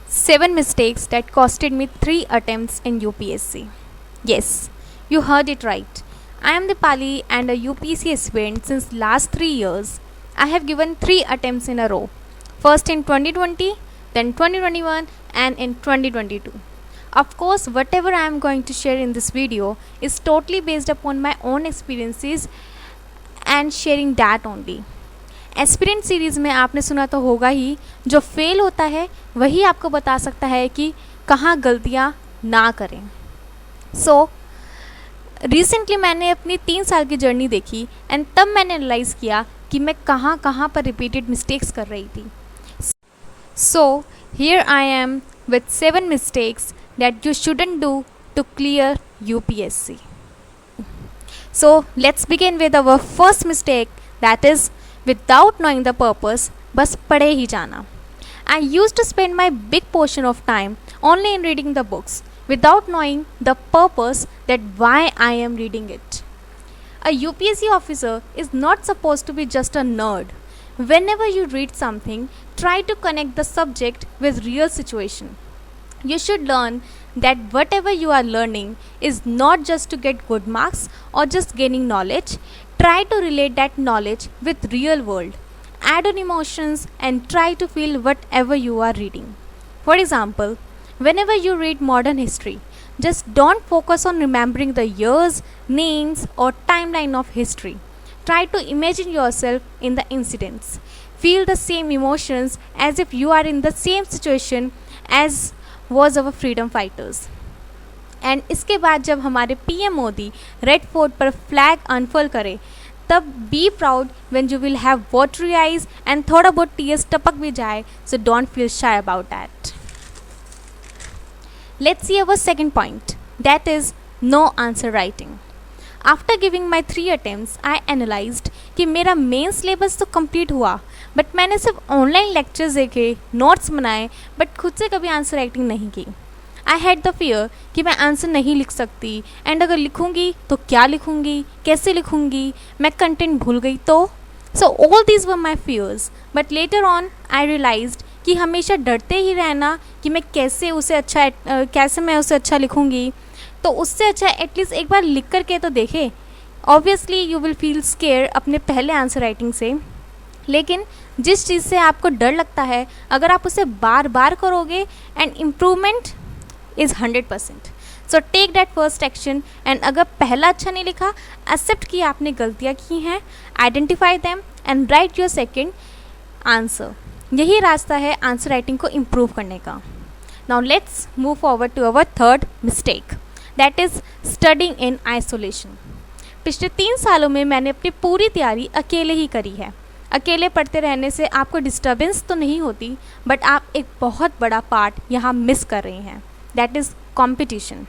7 mistakes that costed me 3 attempts in UPSC. Yes, you heard it right. I am Dipali and a UPSC aspirant since last 3 years. I have given 3 attempts in a row. First in 2020, then 2021 and in 2022. Of course, whatever I am going to share in this video is totally based upon my own experiences and sharing that only. Aspirant series में आपने सुना तो होगा ही, जो fail होता है वही आपको बता सकता है कि कहाँ गलतियाँ ना करें. सो रिसेंटली मैंने अपनी 3 साल की जर्नी देखी एंड तब मैंने एनालाइज़ किया कि मैं कहाँ कहाँ पर रिपीटेड मिस्टेक्स कर रही थी. So here I am with 7 mistakes that you shouldn't do to clear UPSC. So let's begin with our first mistake, that is without knowing the purpose, बस पढ़े ही जाना. I used to spend my big portion of time only in reading the books without knowing the purpose that why I am reading it. A UPSC officer is not supposed to be just a nerd. Whenever you read something, try to connect the subject with real situation. You should learn that whatever you are learning is not just to get good marks or just gaining knowledge. Try to relate that knowledge with real world. Add on emotions and try to feel whatever you are reading. For example, whenever you read modern history, just don't focus on remembering the years, names or timeline of history. Try to imagine yourself in the incidents. Feel the same emotions as if you are in the same situation as was our freedom fighters. And इसके बाद जब हमारे PM Modi Red Fort पर flag unfurl करे, तब be proud when you will have watery eyes and थोड़ा बहुत tears टपक भी जाए. So don't feel shy about that. Let's see our second point, that is no answer writing. After giving my 3 attempts I analysed कि मेरा main syllabus तो complete हुआ, but मैंने सिर्फ ऑनलाइन लेक्चर्स देखे, नोट्स बनाए, बट खुद से कभी आंसर राइटिंग नहीं की. आई हैड द फियर कि मैं आंसर नहीं लिख सकती एंड अगर लिखूंगी तो क्या लिखूंगी, कैसे लिखूंगी, मैं कंटेंट भूल गई तो. So all these were my fears, but later on I realised कि हमेशा डरते ही रहना कि मैं कैसे मैं उसे अच्छा लिखूंगी, तो उससे अच्छा एटलीस्ट एक बार लिख करके तो देखे. Obviously you will feel square अपने पहले आंसर राइटिंग से, लेकिन जिस चीज़ से आपको डर लगता है अगर आप उसे बार बार करोगे and improvement is 100%. So take that first action and अगर पहला अच्छा नहीं लिखा, accept कि आपने गलतियाँ की हैं, identify them and write your second answer. यही रास्ता है आंसर राइटिंग को improve करने का. Now let's move forward to our third mistake, that is studying in isolation. पिछले 3 सालों में मैंने अपनी पूरी तैयारी अकेले ही करी है. अकेले पढ़ते रहने से आपको डिस्टर्बेंस तो नहीं होती, बट आप एक बहुत बड़ा पार्ट यहाँ मिस कर रहे हैं, that is competition.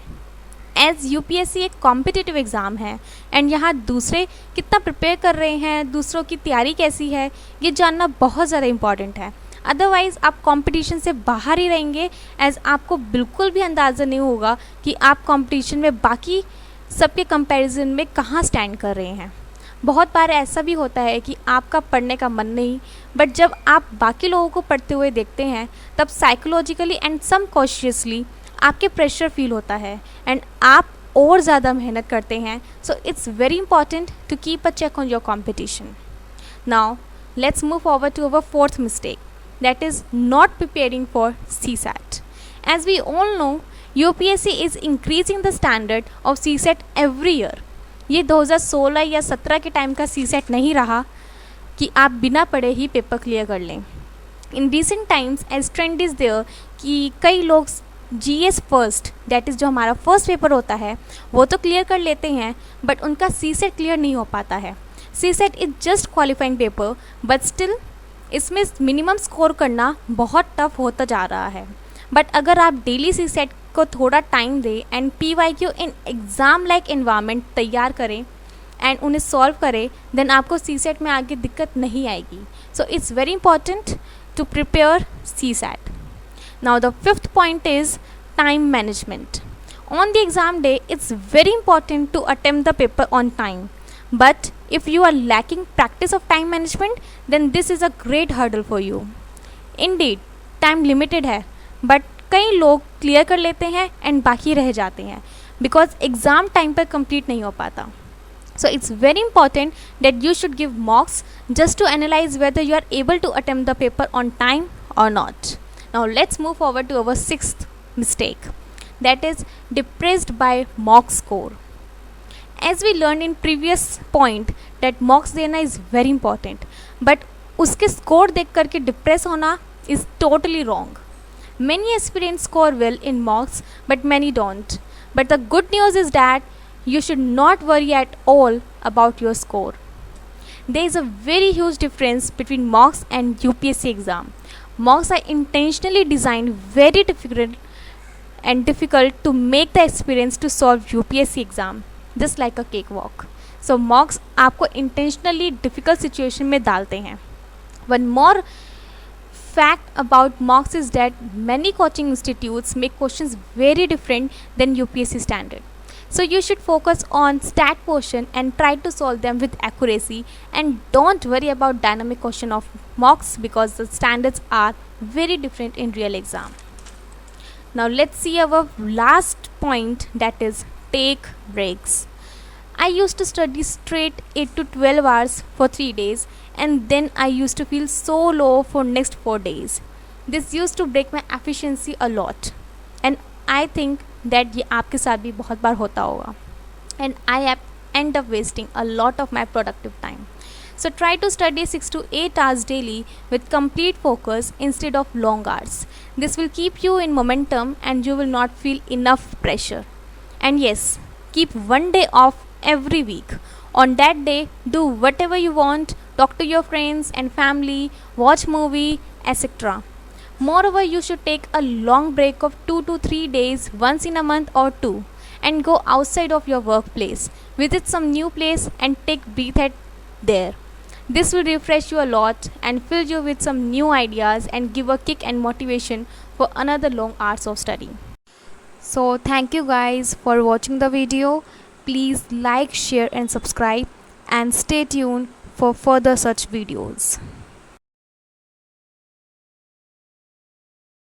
As UPSC एक कॉम्पिटिटिव एग्ज़ाम है एंड यहाँ दूसरे कितना प्रिपेयर कर रहे हैं, दूसरों की तैयारी कैसी है, ये जानना बहुत ज़्यादा इम्पॉर्टेंट है. अदरवाइज़ आप कंपटीशन से बाहर ही रहेंगे, एज आपको बिल्कुल भी अंदाज़ा नहीं होगा कि आप कंपटीशन में बाकी सबके कंपैरिजन में कहाँ स्टैंड कर रहे हैं. बहुत बार ऐसा भी होता है कि आपका पढ़ने का मन नहीं, बट जब आप बाकी लोगों को पढ़ते हुए देखते हैं तब साइकोलॉजिकली एंड सबकॉन्शियसली आपके प्रेशर फील होता है एंड आप और ज़्यादा मेहनत करते हैं. So it's very important to keep a check on your competition. Now let's move forward to our fourth mistake, that is not preparing for CSAT. As we all know, UPSC is increasing the standard of CSAT every year. ये 2016 या 17 के time का CSAT नहीं रहा कि आप बिना पढ़े ही पेपर क्लियर कर लें. In recent times as trend is there कि कई लोग GS फर्स्ट, दैट इज़ जो हमारा फर्स्ट पेपर होता है, वो तो क्लियर कर लेते हैं, बट उनका CSAT क्लियर नहीं हो पाता है. CSAT is just qualifying paper, but still इसमें मिनिमम स्कोर करना बहुत टफ होता जा रहा है. बट अगर आप डेली CSAT को थोड़ा टाइम दें and PYQ in exam like environment तैयार करें एंड उन्हें सॉल्व करें, देन आपको CSAT में आगे दिक्कत नहीं आएगी. So it's very important to prepare CSAT. Now the fifth point is time management. On the exam day, it's very important to attempt the paper on time. But if you are lacking practice of time management, then this is a great hurdle for you. Indeed, time limited है, but कई लोग clear कर लेते हैं and बाकी रह जाते हैं बिकॉज एग्ज़ाम टाइम पर कंप्लीट नहीं हो पाता. So it's very important that you should give mocks just to analyze whether you are able to attempt the paper on time or not. Now let's move forward to our sixth mistake, that is depressed by mock score. As we learned in previous point that mocks देना is very important, but उसके score देख करके depress होना is totally wrong. Many aspirants score well in mocks but many don't. But the good news is that you should not worry at all about your score. There is a very huge difference between mocks and UPSC exam. Mocks are intentionally designed very difficult to make the experience to solve UPSC exam just like a cakewalk. So mocks आपको intentionally difficult situation में डालते हैं. One more fact about mocks is that many coaching institutes make questions very different than UPSC standard. So you should focus on stat portion and try to solve them with accuracy, and don't worry about dynamic question of mocks because the standards are very different in real exam. Now let's see our last point, that is take breaks. I used to study straight 8 to 12 hours for 3 days and then I used to feel so low for next 4 days. This used to break my efficiency a lot and I think that ये आपके साथ भी बहुत बार होता होगा and I end up wasting a lot of my productive time. So try to study 6 to 8 hours daily with complete focus instead of long hours. This will keep you in momentum and you will not feel enough pressure. And yes, keep one day off every week. On that day, do whatever you want, talk to your friends and family, watch movie, etc. Moreover, you should take a long break of 2 to 3 days once in a month or two and go outside of your workplace. Visit some new place and take breath at there. This will refresh you a lot and fill you with some new ideas and give a kick and motivation for another long hours of study. So thank you guys for watching the video. Please like, share and subscribe and stay tuned for further such videos.